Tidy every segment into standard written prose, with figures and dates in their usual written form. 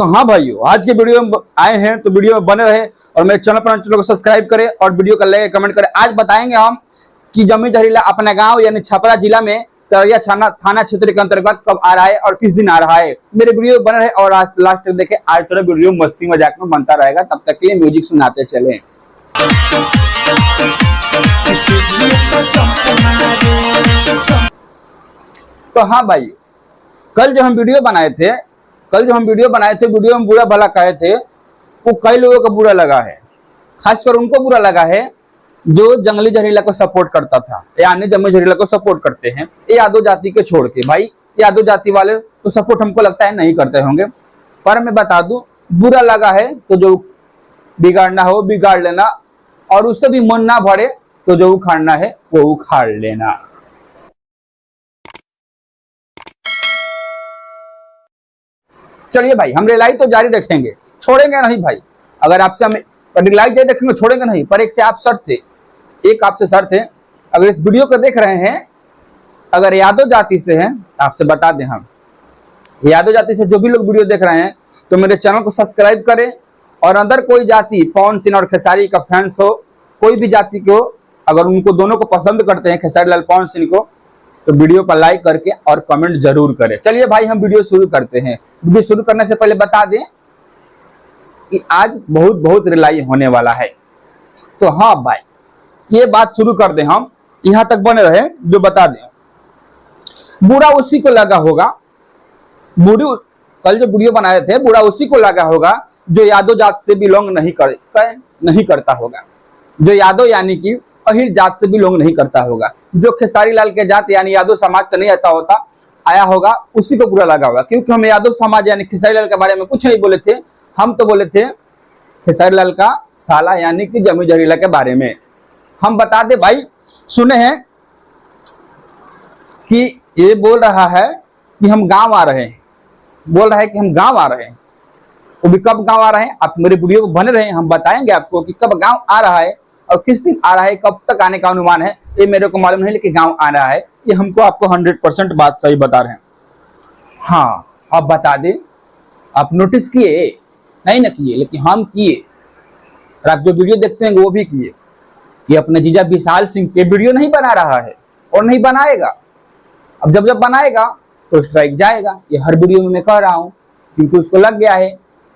तो हाँ भाइयों, आज के वीडियो में आए हैं तो वीडियो में बने रहे और मेरे चैनल को सब्सक्राइब करें और वीडियो को लाइक कमेंट करें। आज बताएंगे हम कि जमी जहरीला अपना गांव यानी छपरा जिला में तरैया थाना क्षेत्र के अंतर्गत कब आ रहा है और किस दिन आ रहा है। मेरे वीडियो बने रहे और आज लास्ट तक देखें। आज थोड़ा वीडियो मस्ती मजाक में बनता रहेगा, तब तक के लिए म्यूजिक सुनाते चले। तो हाँ भाई, कल जो हम वीडियो बनाए थे वीडियो में बुरा भला कहे थे, वो कई लोगों को बुरा लगा है। खासकर उनको बुरा लगा है जो जंगली जहरीला को सपोर्ट करता था, यानी जंगली जहरीला को सपोर्ट करते हैं। ये यादव जाति के छोड़ के भाई, यादव जाति वाले तो सपोर्ट हमको लगता है नहीं करते होंगे, पर मैं बता दूं, बुरा लगा है तो जो बिगाड़ना हो बिगाड़ लेना, और उससे भी मन ना भरे तो जो उखाड़ना है वो उखाड़ लेना। चलिए भाई, हम रिलाई तो जारी रखेंगे, छोड़ेंगे नहीं भाई। अगर आपसे हम रिलाई जारी रखेंगे, छोड़ेंगे नहीं। पर एक आपसे शर्त है, अगर इस वीडियो को देख रहे हैं, अगर यादव जाति से हैं, आपसे बता दें, हम यादव जाति से जो भी लोग वीडियो देख रहे हैं तो मेरे चैनल को सब्सक्राइब करें। और अंदर कोई जाति पवन सिंह और खेसारी का फैंस हो, कोई भी जाति को, अगर उनको दोनों को पसंद करते हैं, खेसारी लाल पवन सिंह को, तो वीडियो को लाइक करके और कमेंट जरूर करें। चलिए भाई, हम वीडियो शुरू करते हैं। वीडियो शुरू करने से पहले बता दें कि आज बहुत रिलाई होने वाला है। तो हाँ भाई, ये बात शुरू कर दें, हम यहां तक बने रहे जो बता दें। बुरा उसी को लगा होगा, कल जो वीडियो बनाए थे, बुरा उसी को लगा होगा जो यादव जात से बिलोंग नहीं करता होगा, जो यादव यानी कि अहिर जात से बिलोंग नहीं करता होगा, जो खेसारी लाल के जात यानी यादव समाज से नहीं आया होगा, उसी को बुरा लगा होगा। क्योंकि हम यादव समाज यानी खेसारी लाल के बारे में कुछ नहीं बोले थे, हम तो बोले थे खेसारी लाल का साला यानी कि जमी जहरीला के बारे में। हम बता दे भाई, सुने हैं कि ये बोल रहा है कि हम गांव आ रहे हैं, वो भी कब गांव आ रहे हैं, आप मेरे वीडियो में बने रहे, हम बताएंगे आपको कि कब गांव आ रहा है और किस दिन आ रहा है, कब तक आने का अनुमान है, ये मेरे को मालूम नहीं, लेकिन गांव आ रहा है, ये हमको आपको 100% बात सही बता रहे हैं। हाँ, अब बता दें, आप नोटिस किए नहीं ना किए, लेकिन हम किए, और आप जो वीडियो देखते हैं वो भी किए कि अपने जीजा विशाल सिंह पे वीडियो नहीं बना रहा है और नहीं बनाएगा। अब जब बनाएगा तो स्ट्राइक जाएगा, ये हर वीडियो में मैं कह रहा हूं, क्योंकि उसको लग गया है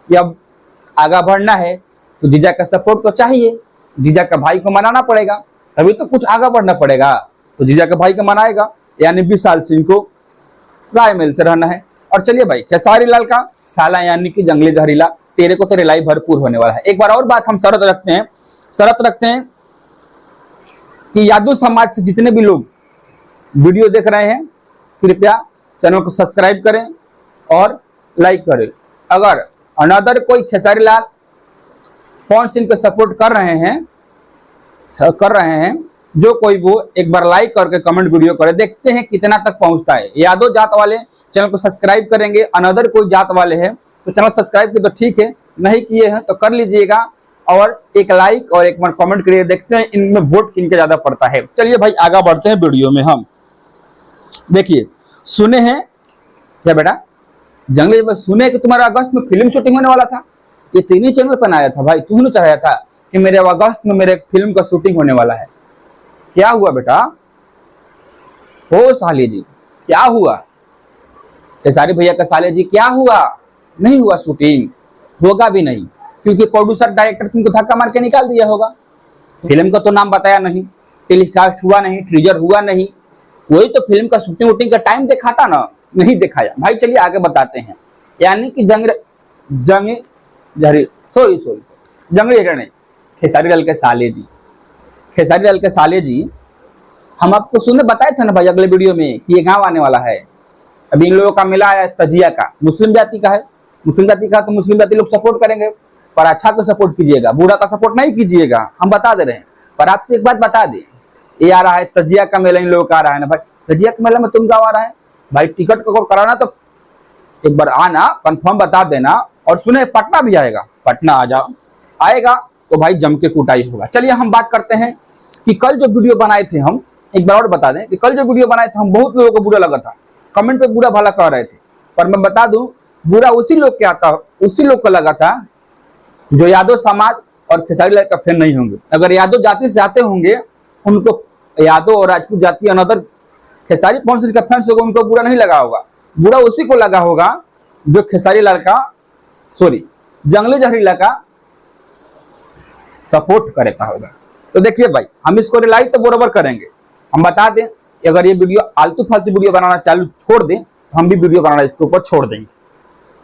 कि अब आगा बढ़ना है तो जीजा का सपोर्ट तो चाहिए, जीजा का भाई को मनाना पड़ेगा, तभी तो कुछ आगा बढ़ना पड़ेगा। तो जीजा का भाई को मनाएगा, यानी विशाल सिंह को रायमेल से रहना है। और चलिए भाई, खेसारी लाल का साला यानी कि जंगली जहरीला, तेरे को तो रिलाई भरपूर होने वाला है। एक बार और बात हम शर्त रखते हैं कि यादव समाज से जितने भी लोग वीडियो देख रहे हैं, कृपया चैनल को सब्सक्राइब करें और लाइक करें। अगर अनदर कोई खेसारी लाल पवन सिंह को सपोर्ट कर रहे हैं जो कोई, वो एक बार लाइक करके कमेंट वीडियो करे, देखते हैं कितना तक पहुंचता है। यादव जात वाले चैनल को सब्सक्राइब करेंगे, अनदर कोई जात वाले हैं तो चैनल सब्सक्राइब किए तो ठीक है, नहीं किए हैं तो कर लीजिएगा, और एक लाइक और एक बार कमेंट करिए, देखते हैं इनमें वोट किनके ज्यादा पड़ता है। चलिए भाई, आगे बढ़ते हैं वीडियो में। हम देखिए, सुने हैं क्या बेटा, जंगली सुने कि तुम्हारा अगस्त में फिल्म शूटिंग होने वाला था, ये तीन ही चैनल पर आया था भाई, तूने चाहा था कि मेरे अगस्त में मेरे फिल्म का शूटिंग होने वाला है। क्या हुआ बेटा, ओ साले जी, क्या हुआ? खेसारी भैया का साले जी, क्या हुआ? नहीं हुआ शूटिंग, होगा भी नहीं, क्योंकि प्रोड्यूसर डायरेक्टर तुमको धक्का मार के निकाल दिया होगा। फिल्म का तो नाम बताया नहीं, टेलीकास्ट हुआ नहीं, ट्रीजर हुआ नहीं, वही तो फिल्म का शूटिंग वूटिंग का टाइम दिखाता ना, नहीं दिखाया भाई। चलिए आगे बताते हैं, यानी कि जंगली जहरीला नहीं, खेसारी लाल के साले जी, हम आपको सुनने बताए थे ना भाई अगले वीडियो में कि ये गांव आने वाला है। अभी इन लोगों का मिला है तजिया का, मुस्लिम जाति का है, तो मुस्लिम जाति लोग सपोर्ट करेंगे, पर अच्छा को सपोर्ट कीजिएगा, बुरा का सपोर्ट नहीं कीजिएगा, हम बता दे रहे हैं। पर आपसे एक बात बता दें, ये आ रहा है तजिया का मेला, इन लोगों का आ रहा है ना भाई, तजिया के मेला में तुम गाँव आ रहा है भाई, टिकट को कराना तो एक बार आना, कंफर्म बता देना। और सुने पटना भी आएगा, पटना आएगा तो भाई जम के कुटाई होगा। चलिए हम बात करते हैं कि कल जो वीडियो बनाए थे, हम एक बार और बता दें कि कल जो वीडियो बनाए थे, हम बहुत लोगों को बुरा लगा था, कमेंट पे बुरा भला कह रहे थे, पर मैं बता दूं बुरा उसी लोग को लगा था जो यादव समाज और खेसारी लाल का फैन नहीं होंगे। अगर यादव जाति से आते होंगे, उनको यादव और राजपूत जाति अनदर खेसारी पवन सिंह का फैंस होगा, उनको बुरा नहीं लगा होगा। बुरा उसी को लगा होगा जो खेसारी लाल का जंगली जहरीला का सपोर्ट करता होगा। तो देखिए भाई, हम इसको रिलाइज तो बराबर करेंगे। हम बता दें कि अगर ये वीडियो आलतू फालतू वीडियो बनाना चालू छोड़ दें तो हम भी वीडियो बनाना इसके ऊपर छोड़ देंगे,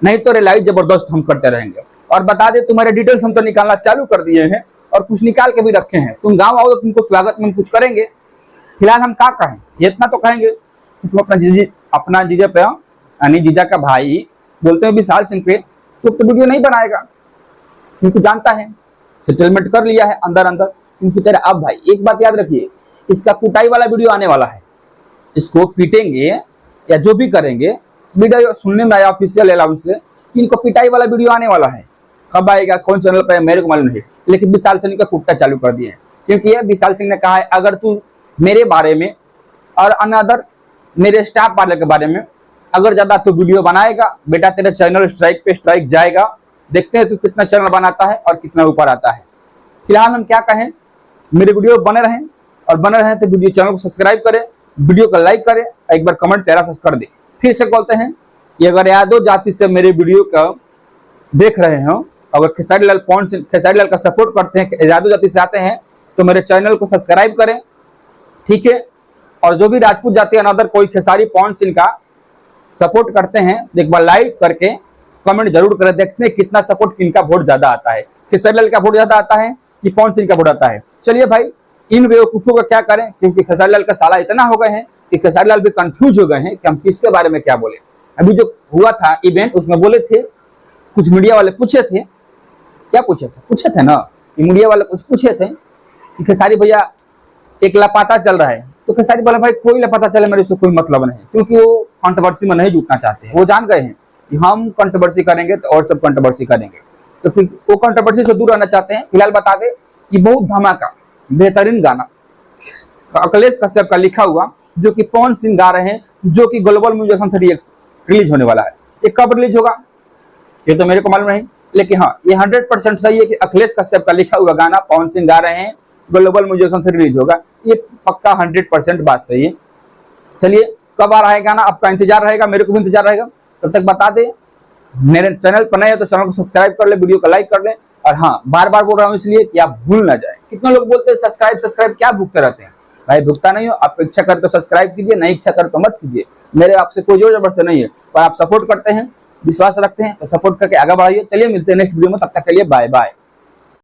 नहीं तो रिलाइज जबरदस्त हम करते रहेंगे। और बता दें, तुम्हारे डिटेल्स हम तो निकालना चालू कर दिए हैं और कुछ निकाल के भी रखे हैं। तुम गाँव आओ तो तुमको स्वागत में कुछ करेंगे। फिलहाल हम क्या कहें, ये इतना तो कहेंगे कि तुम अपना जीजा पे यानी जीजा का भाई बोलते हैं विशाल सिंह पे तो वीडियो नहीं बनाएगा, क्योंकि जानता है सेटलमेंट कर लिया है अंदर अंदर। क्योंकि तेरा अब भाई एक बात याद रखिए, इसका कुटाई वाला वीडियो आने वाला है। इसको पीटेंगे या जो भी करेंगे, वीडियो सुनने में आया ऑफिशियल अलाउंस से कि इनको पिटाई वाला वीडियो आने वाला है। कब आएगा, कौन चैनल पर, मेरे को मालूम नहीं, लेकिन विशाल सिंह का कुट्टा चालू कर दिए हैं। क्योंकि ये विशाल सिंह ने कहा है, अगर तू मेरे बारे में और अनदर मेरे स्टाफ वाले के बारे में अगर ज्यादा तू वीडियो बनाएगा, बेटा तेरे चैनल स्ट्राइक पे स्ट्राइक जाएगा। देखते हैं तू कितना चैनल बनाता है और कितना ऊपर आता है। फिलहाल हम क्या कहें, मेरे वीडियो बने रहें और बने रहें तो वीडियो चैनल को सब्सक्राइब करें, वीडियो को लाइक करें, एक बार कमेंट प्यारा सा कर दे। फिर से बोलते हैं कि अगर यादव जाति से मेरे वीडियो का देख रहे हो, अगर खेसारी लाल का सपोर्ट करते हैं, यादव जाति से आते हैं, तो मेरे चैनल को सब्सक्राइब करें, ठीक है। और जो भी राजपूत जाति अनदर कोई खेसारी पवन सिंह का सपोर्ट करते हैं, एक बार लाइक करके कमेंट जरूर करें। देखते हैं कितना सपोर्ट, किनका वोट ज्यादा आता है, खेसारी लाल का वोट ज्यादा आता है कि पवन सिंह का वोट आता है। चलिए भाई, इन बेवकूफों का क्या करें, क्योंकि खेसारी लाल का साला इतना हो गए हैं कि खेसारी लाल भी कंफ्यूज हो गए हैं कि हम किसके बारे में क्या बोले। अभी जो हुआ था इवेंट, उसमें बोले थे, कुछ मीडिया वाले पूछे थे, क्या पूछे थे ना, मीडिया वाले कुछ पूछे थे कि खेसारी भैया एक लापता चल रहा है। तो खेसारी बोला, भाई कोई लापता चले मेरे से कोई मतलब नहीं, क्योंकि वो कंट्रोवर्सी में नहीं जुटना चाहते हैं। वो जान गए हैं कि हम कंट्रोवर्सी करेंगे तो और सब कंट्रोवर्सी करेंगे, तो फिर वो कंट्रोवर्सी से दूर रहना चाहते हैं। फिलहाल बता दे कि बहुत धमाका बेहतरीन गाना अखिलेश कश्यप का लिखा हुआ, जो कि पवन सिंह गा रहे हैं, जो कि ग्लोबल म्यूजिशियन से रिलीज होने वाला है। ये कब रिलीज होगा ये तो मेरे को मालूम नहीं, लेकिन हाँ ये 100% सही है कि अखिलेश कश्यप का लिखा हुआ गाना पवन सिंह गा रहे हैं, ग्लोबल म्यूजिशियन से रिलीज होगा। ये पक्का 100% बात सही है। चलिए, कब आ रहा है गाना, आपका इंतजार रहेगा, मेरे को भी इंतजार रहेगा। तब तक बता दे, मेरे चैनल पर नए है तो चैनल को सब्सक्राइब कर ले, वीडियो को लाइक कर ले। और हाँ, बार बार बोल रहा हूँ इसलिए कि आप भूल ना जाए। कितने लोग बोलते हैं सब्सक्राइब क्या भूखते रहते हैं। भाई भुगता नहीं हो, आप इच्छा करे तो सब्सक्राइब कीजिए, नहीं इच्छा करे तो मत कीजिए। मेरे आपसे कोई जोर जबरदस्ती नहीं है, पर आप सपोर्ट करते हैं, विश्वास रखते हैं तो सपोर्ट करके आगे बढ़ाइए। चलिए मिलते हैं नेक्स्ट वीडियो में, तब तक के लिए बाय बाय।